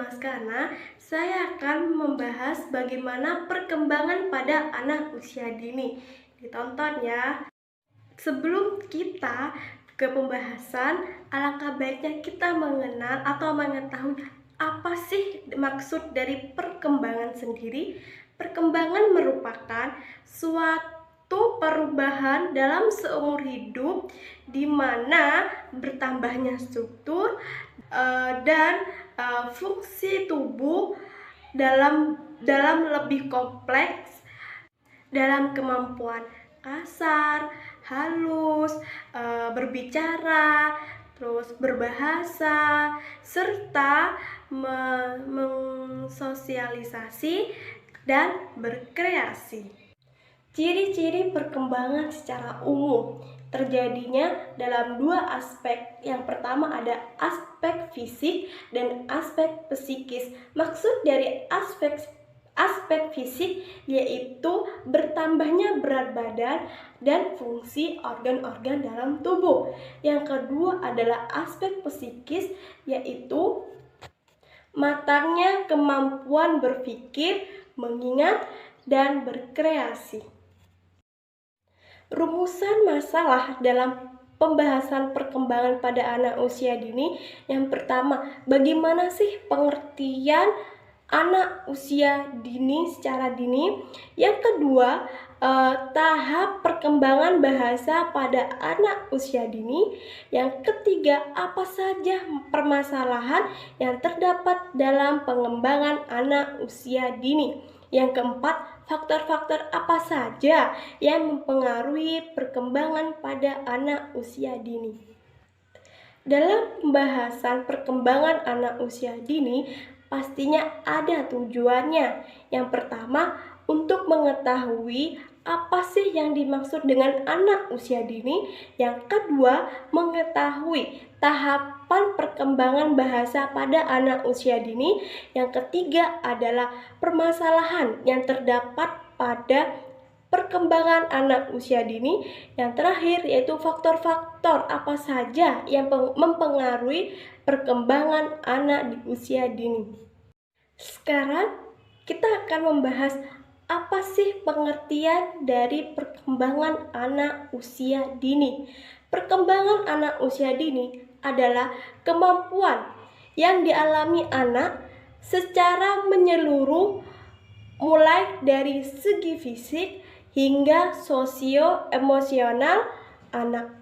Mas Kana. Saya akan membahas bagaimana perkembangan pada anak usia dini. Ditonton ya. Sebelum kita ke pembahasan, alangkah baiknya kita mengenal atau mengetahui apa sih maksud dari perkembangan sendiri. Perkembangan merupakan suatu perubahan dalam seumur hidup di mana bertambahnya struktur dan fungsi tubuh dalam lebih kompleks, dalam kemampuan kasar, halus, berbicara, terus berbahasa, serta mensosialisasi dan berkreasi. Ciri-ciri perkembangan secara umum terjadinya dalam dua aspek. Yang pertama ada aspek fisik dan aspek psikis. Maksud dari aspek fisik yaitu bertambahnya berat badan dan fungsi organ-organ dalam tubuh. Yang kedua adalah aspek psikis, yaitu matangnya kemampuan berpikir, mengingat, dan berkreasi. Rumusan masalah dalam pembahasan perkembangan pada anak usia dini. Yang pertama, bagaimana sih pengertian anak usia dini secara dini? Yang kedua, tahap perkembangan bahasa pada anak usia dini. Yang ketiga, apa saja permasalahan yang terdapat dalam pengembangan anak usia dini? Yang keempat, faktor-faktor apa saja yang mempengaruhi perkembangan pada anak usia dini? Dalam pembahasan perkembangan anak usia dini, pastinya ada tujuannya. Yang pertama, untuk mengetahui apa sih yang dimaksud dengan anak usia dini. Yang kedua, mengetahui tahapan perkembangan bahasa pada anak usia dini. Yang ketiga adalah permasalahan yang terdapat pada perkembangan anak usia dini. Yang terakhir yaitu faktor-faktor apa saja yang mempengaruhi perkembangan anak di usia dini. Sekarang kita akan membahas apa sih pengertian dari perkembangan anak usia dini? Perkembangan anak usia dini adalah kemampuan yang dialami anak secara menyeluruh, mulai dari segi fisik hingga sosio-emosional anak.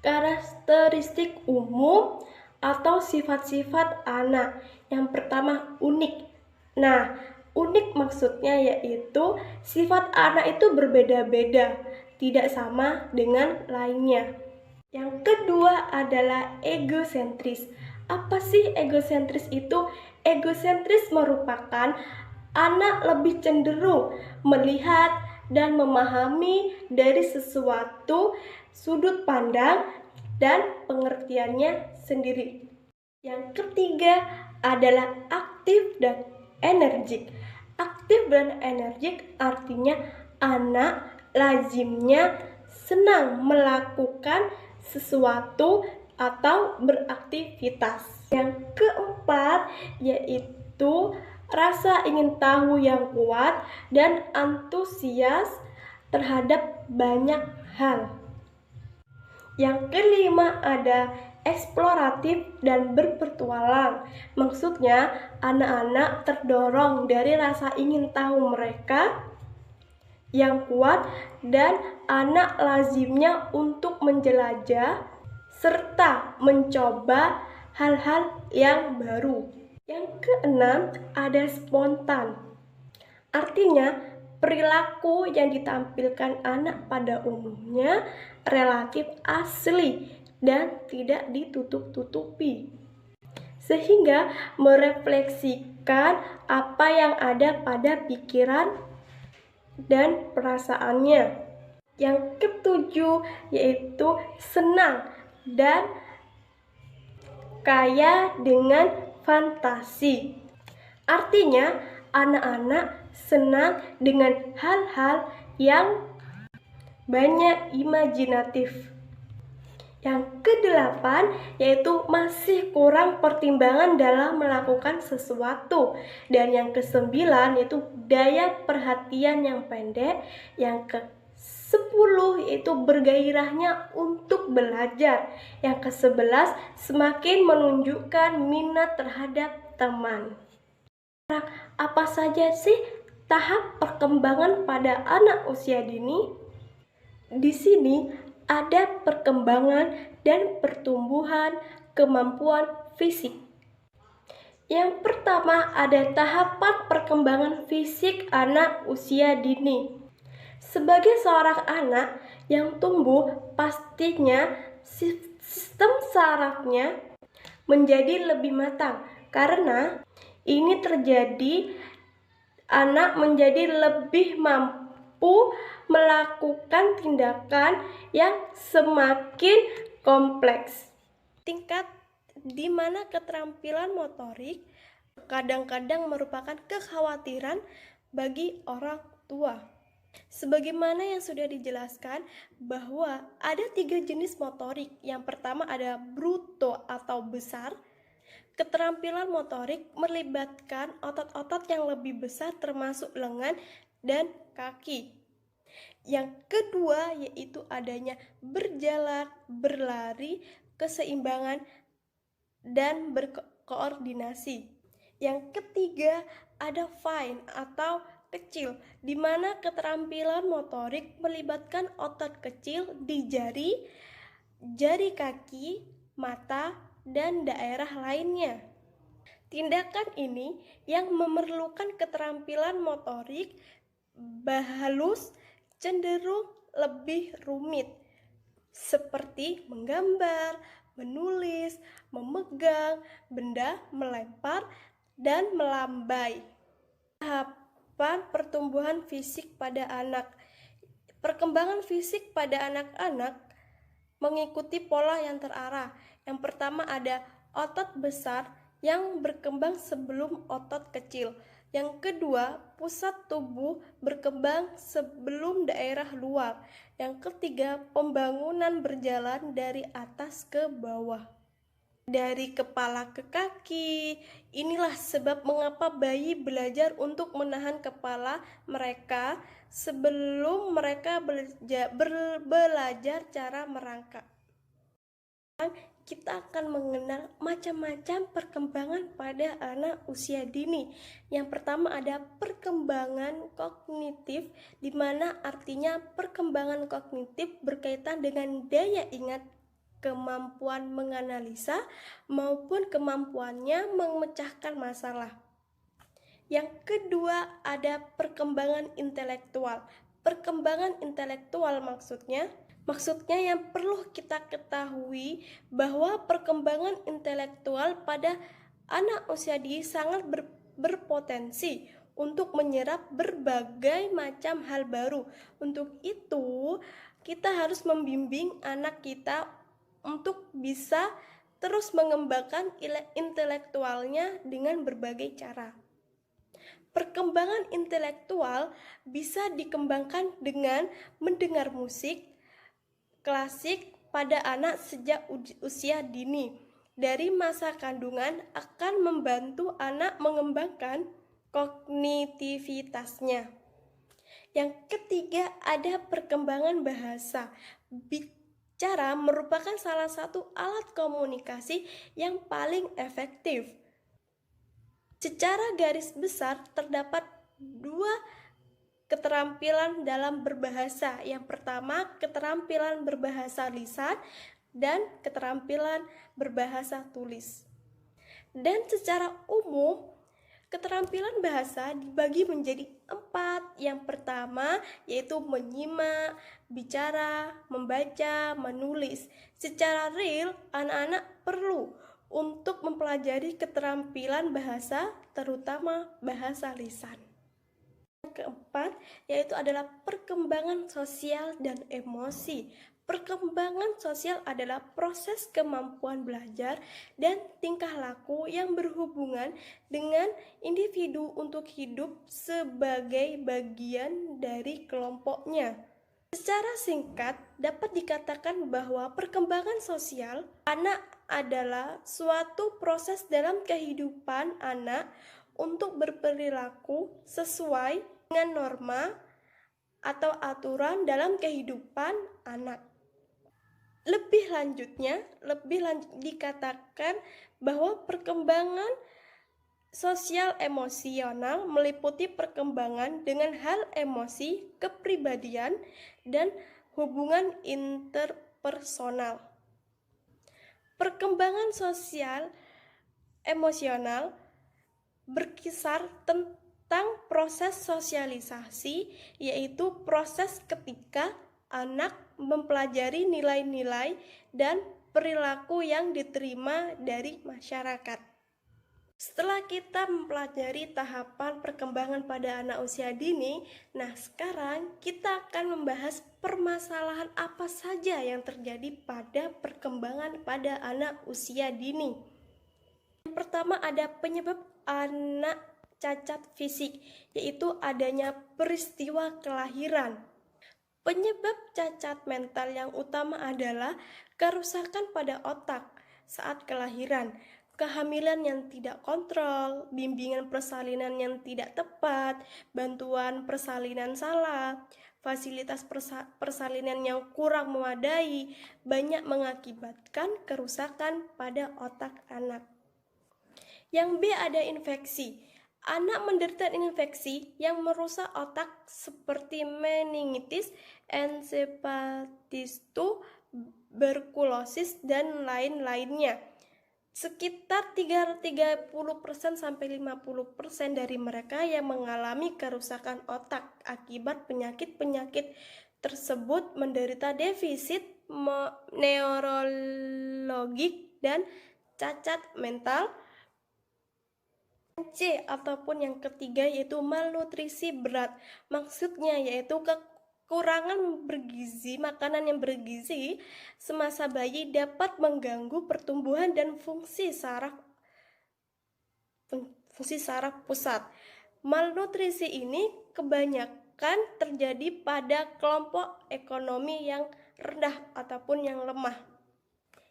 Karakteristik umum atau sifat-sifat anak. Yang pertama, unik. Nah, unik maksudnya yaitu sifat anak itu berbeda-beda, tidak sama dengan lainnya. Yang kedua adalah egosentris. Apa sih egosentris itu? Egosentris merupakan anak lebih cenderung melihat dan memahami dari sesuatu sudut pandang dan pengertiannya sendiri. Yang ketiga adalah aktif dan energik. Aktif dan energik artinya anak lazimnya senang melakukan sesuatu atau beraktivitas. Yang keempat yaitu rasa ingin tahu yang kuat dan antusias terhadap banyak hal. Yang kelima ada eksploratif dan berpetualang. Maksudnya, anak-anak terdorong dari rasa ingin tahu mereka yang kuat dan anak lazimnya untuk menjelajah serta mencoba hal-hal yang baru. Yang keenam ada spontan. Artinya, perilaku yang ditampilkan anak pada umumnya relatif asli dan tidak ditutup-tutupi, sehingga merefleksikan apa yang ada pada pikiran dan perasaannya. Yang ketujuh yaitu senang dan kaya dengan fantasi. Artinya, anak-anak senang dengan hal-hal yang banyak imajinatif. Yang kedelapan yaitu masih kurang pertimbangan dalam melakukan sesuatu. Dan yang kesembilan yaitu daya perhatian yang pendek. Yang ke-10 yaitu bergairahnya untuk belajar. Yang ke-11 semakin menunjukkan minat terhadap teman. Apa saja sih tahap perkembangan pada anak usia dini? Di sini ada perkembangan dan pertumbuhan kemampuan fisik. Yang pertama ada tahapan perkembangan fisik anak usia dini. Sebagai seorang anak yang tumbuh, pastinya sistem sarafnya menjadi lebih matang. Karena ini terjadi, anak menjadi lebih mampu melakukan tindakan yang semakin kompleks. Tingkat di mana keterampilan motorik kadang-kadang merupakan kekhawatiran bagi orang tua. Sebagaimana yang sudah dijelaskan bahwa ada 3 jenis motorik. Yang pertama ada bruto atau besar. Keterampilan motorik melibatkan otot-otot yang lebih besar termasuk lengan dan kaki. Yang kedua yaitu adanya berjalan, berlari, keseimbangan, dan berkoordinasi. Yang ketiga ada fine atau kecil, di mana keterampilan motorik melibatkan otot kecil di jari, jari kaki, mata, dan daerah lainnya. Tindakan ini yang memerlukan keterampilan motorik halus cenderung lebih rumit, seperti menggambar, menulis, memegang benda, melempar, dan melambai. Tahapan pertumbuhan fisik pada anak. Perkembangan fisik pada anak-anak mengikuti pola yang terarah. Yang pertama ada otot besar yang berkembang sebelum otot kecil. Yang kedua, pusat tubuh berkembang sebelum daerah luar. Yang ketiga, pembangunan berjalan dari atas ke bawah, dari kepala ke kaki. Inilah sebab mengapa bayi belajar untuk menahan kepala mereka sebelum mereka belajar cara merangkak. Kita akan mengenal macam-macam perkembangan pada anak usia dini. Yang pertama ada perkembangan kognitif, di mana artinya perkembangan kognitif berkaitan dengan daya ingat, kemampuan menganalisa, maupun kemampuannya memecahkan masalah. Yang kedua ada perkembangan intelektual. Perkembangan intelektual maksudnya yang perlu kita ketahui bahwa perkembangan intelektual pada anak usia dini sangat berpotensi untuk menyerap berbagai macam hal baru. Untuk itu, kita harus membimbing anak kita untuk bisa terus mengembangkan intelektualnya dengan berbagai cara. Perkembangan intelektual bisa dikembangkan dengan mendengar musik klasik pada anak sejak usia dini. Dari masa kandungan akan membantu anak mengembangkan kognitivitasnya. Yang ketiga ada perkembangan bahasa. Bicara merupakan salah satu alat komunikasi yang paling efektif. Secara garis besar terdapat 2 keterampilan dalam berbahasa. Yang pertama, keterampilan berbahasa lisan dan keterampilan berbahasa tulis. Dan secara umum, keterampilan bahasa dibagi menjadi 4. Yang pertama yaitu menyimak, bicara, membaca, menulis. Secara real, anak-anak perlu untuk mempelajari keterampilan bahasa, terutama bahasa lisan. Keempat yaitu adalah perkembangan sosial dan emosi. Perkembangan sosial adalah proses kemampuan belajar dan tingkah laku yang berhubungan dengan individu untuk hidup sebagai bagian dari kelompoknya. Secara singkat, dapat dikatakan bahwa perkembangan sosial anak adalah suatu proses dalam kehidupan anak untuk berperilaku sesuai dengan norma atau aturan dalam kehidupan anak. Lebih lanjutnya, dikatakan bahwa perkembangan sosial emosional meliputi perkembangan dengan hal emosi, kepribadian, dan hubungan interpersonal. Perkembangan sosial emosional berkisar tentang proses sosialisasi, yaitu proses ketika anak mempelajari nilai-nilai dan perilaku yang diterima dari masyarakat. Setelah kita mempelajari tahapan perkembangan pada anak usia dini, nah sekarang kita akan membahas permasalahan apa saja yang terjadi pada perkembangan pada anak usia dini. Yang pertama ada penyebab anak cacat fisik, yaitu adanya peristiwa kelahiran. Penyebab cacat mental yang utama adalah kerusakan pada otak saat kelahiran, kehamilan yang tidak kontrol, bimbingan persalinan yang tidak tepat, bantuan persalinan salah, fasilitas persalinan yang kurang memadai, banyak mengakibatkan kerusakan pada otak anak. Yang B ada infeksi. Anak menderita infeksi yang merusak otak seperti meningitis, encephalitis, tuberkulosis, dan lain-lainnya. Sekitar 30% sampai 50% dari mereka yang mengalami kerusakan otak akibat penyakit-penyakit tersebut menderita defisit neurologik dan cacat mental. C ataupun yang ketiga yaitu malnutrisi berat. Maksudnya yaitu kekurangan bergizi, makanan yang bergizi semasa bayi dapat mengganggu pertumbuhan dan fungsi saraf pusat. Malnutrisi ini kebanyakan terjadi pada kelompok ekonomi yang rendah ataupun yang lemah.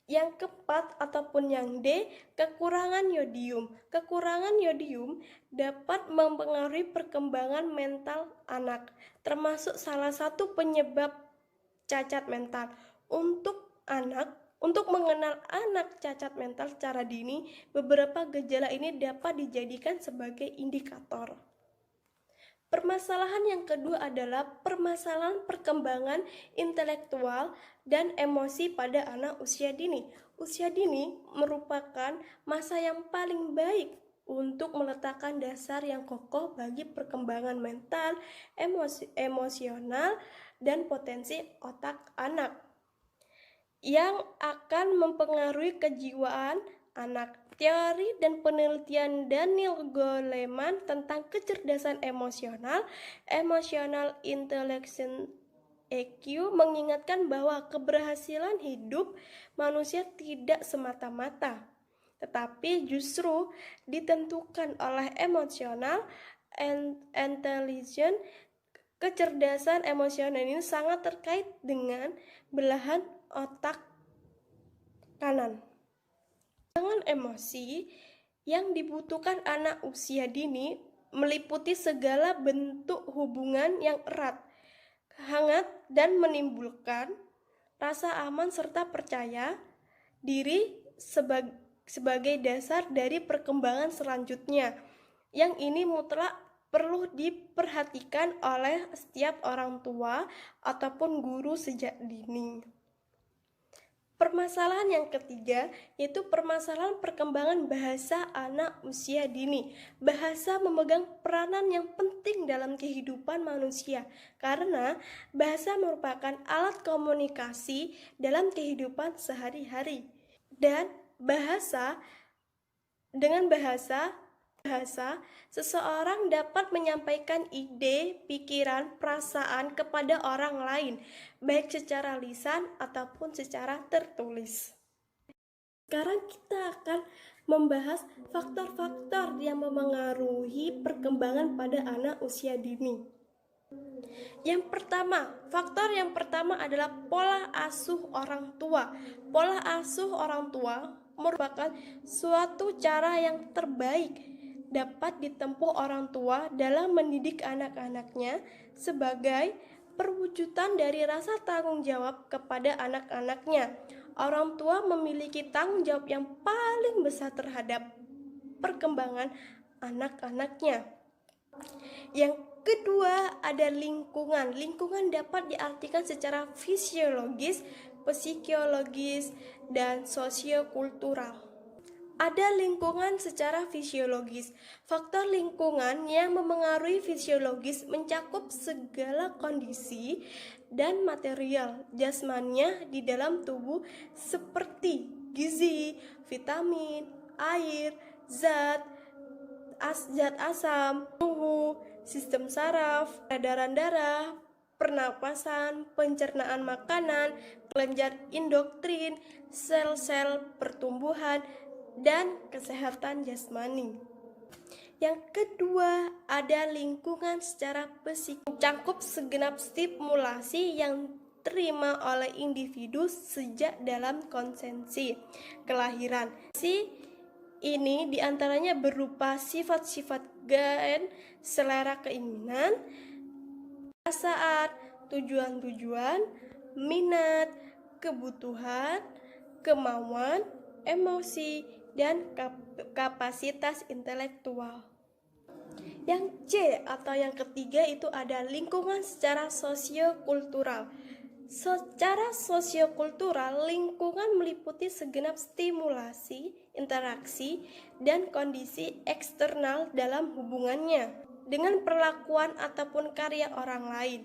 Yang keempat ataupun yang D, kekurangan yodium. Kekurangan yodium dapat mempengaruhi perkembangan mental anak, termasuk salah satu penyebab cacat mental. Untuk mengenal anak cacat mental secara dini, beberapa gejala ini dapat dijadikan sebagai indikator. Permasalahan yang kedua adalah permasalahan perkembangan intelektual dan emosi pada anak usia dini. Usia dini merupakan masa yang paling baik untuk meletakkan dasar yang kokoh bagi perkembangan mental, emosional, dan potensi otak anak yang akan mempengaruhi kejiwaan anak. Teori dan penelitian Daniel Goleman tentang kecerdasan emosional, emotional intelligence EQ, mengingatkan bahwa keberhasilan hidup manusia tidak semata-mata, tetapi justru ditentukan oleh emotional intelligence. Kecerdasan emosional ini sangat terkait dengan belahan otak kanan. Perkembangan emosi yang dibutuhkan anak usia dini meliputi segala bentuk hubungan yang erat, hangat, dan menimbulkan rasa aman serta percaya diri sebagai dasar dari perkembangan selanjutnya. Yang ini mutlak perlu diperhatikan oleh setiap orang tua ataupun guru sejak dini. Permasalahan yang ketiga yaitu permasalahan perkembangan bahasa anak usia dini. Bahasa memegang peranan yang penting dalam kehidupan manusia karena bahasa merupakan alat komunikasi dalam kehidupan sehari-hari. Dan dengan bahasa seseorang dapat menyampaikan ide, pikiran, perasaan kepada orang lain, baik secara lisan ataupun secara tertulis. Sekarang kita akan membahas faktor-faktor yang memengaruhi perkembangan pada anak usia dini. Faktor yang pertama adalah pola asuh orang tua. Pola asuh orang tua merupakan suatu cara yang terbaik dapat ditempuh orang tua dalam mendidik anak-anaknya sebagai perwujudan dari rasa tanggung jawab kepada anak-anaknya. Orang tua memiliki tanggung jawab yang paling besar terhadap perkembangan anak-anaknya. Yang kedua ada lingkungan. Lingkungan dapat diartikan secara fisiologis, psikologis, dan sosiokultural. Ada lingkungan secara fisiologis. Faktor lingkungan yang memengaruhi fisiologis mencakup segala kondisi dan material jasmania di dalam tubuh seperti gizi, vitamin, air, zat asam, suhu, sistem saraf, peredaran darah, pernapasan, pencernaan makanan, kelenjar endokrin, sel-sel pertumbuhan, dan kesehatan jasmani. Yang kedua, ada lingkungan secara psikis, mencakup segenap stimulasi yang terima oleh individu sejak dalam konsepsi kelahiran. Ini diantaranya berupa sifat-sifat gen, selera keinginan, perasaan, tujuan-tujuan, minat, kebutuhan, kemauan, emosi, dan kapasitas intelektual. Yang C atau yang ketiga itu ada lingkungan secara sosiokultural. Secara sosiokultural, lingkungan meliputi segenap stimulasi, interaksi, dan kondisi eksternal dalam hubungannya dengan perlakuan ataupun karya orang lain.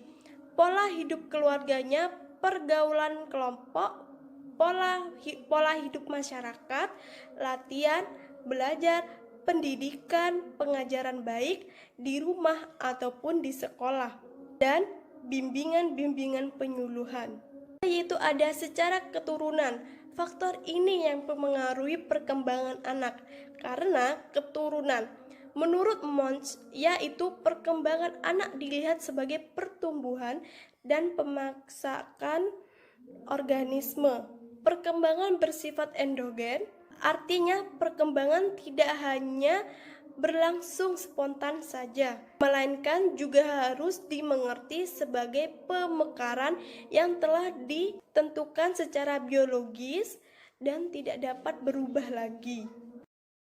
Pola hidup keluarganya, pergaulan kelompok, pola hidup masyarakat, latihan, belajar, pendidikan, pengajaran baik di rumah ataupun di sekolah, dan bimbingan penyuluhan. Yaitu ada secara keturunan. Faktor ini yang memengaruhi perkembangan anak karena keturunan. Menurut Mons, yaitu perkembangan anak dilihat sebagai pertumbuhan dan pemaksakan organisme. Perkembangan bersifat endogen, artinya perkembangan tidak hanya berlangsung spontan saja, melainkan juga harus dimengerti sebagai pemekaran yang telah ditentukan secara biologis dan tidak dapat berubah lagi.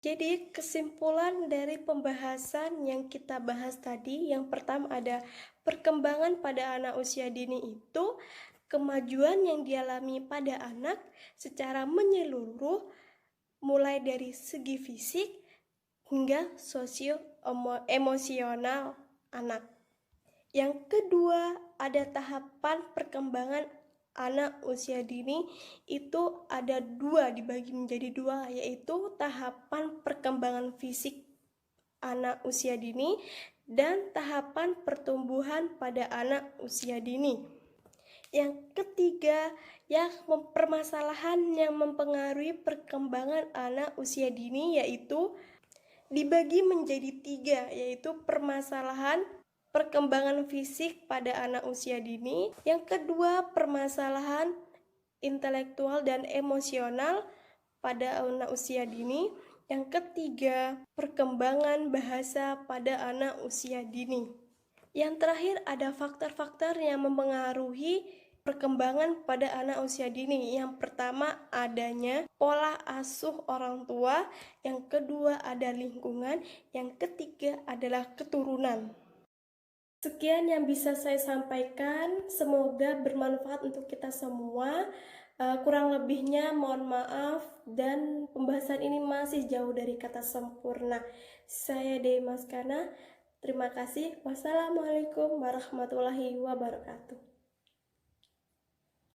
Jadi kesimpulan dari pembahasan yang kita bahas tadi, yang pertama ada perkembangan pada anak usia dini itu kemajuan yang dialami pada anak secara menyeluruh mulai dari segi fisik hingga emosional anak. Yang kedua ada tahapan perkembangan anak usia dini itu ada dibagi menjadi dua, yaitu tahapan perkembangan fisik anak usia dini dan tahapan pertumbuhan pada anak usia dini. Yang ketiga, permasalahan yang mempengaruhi perkembangan anak usia dini yaitu dibagi menjadi 3, yaitu permasalahan perkembangan fisik pada anak usia dini. Yang kedua, permasalahan intelektual dan emosional pada anak usia dini. Yang ketiga, perkembangan bahasa pada anak usia dini. Yang terakhir ada faktor-faktor yang mempengaruhi perkembangan pada anak usia dini. Yang pertama adanya pola asuh orang tua, yang kedua ada lingkungan, yang ketiga adalah keturunan. Sekian yang bisa saya sampaikan, semoga bermanfaat untuk kita semua. Kurang lebihnya mohon maaf, dan pembahasan ini masih jauh dari kata sempurna. Saya Dewi Maskana. Terima kasih. Wassalamualaikum warahmatullahi wabarakatuh.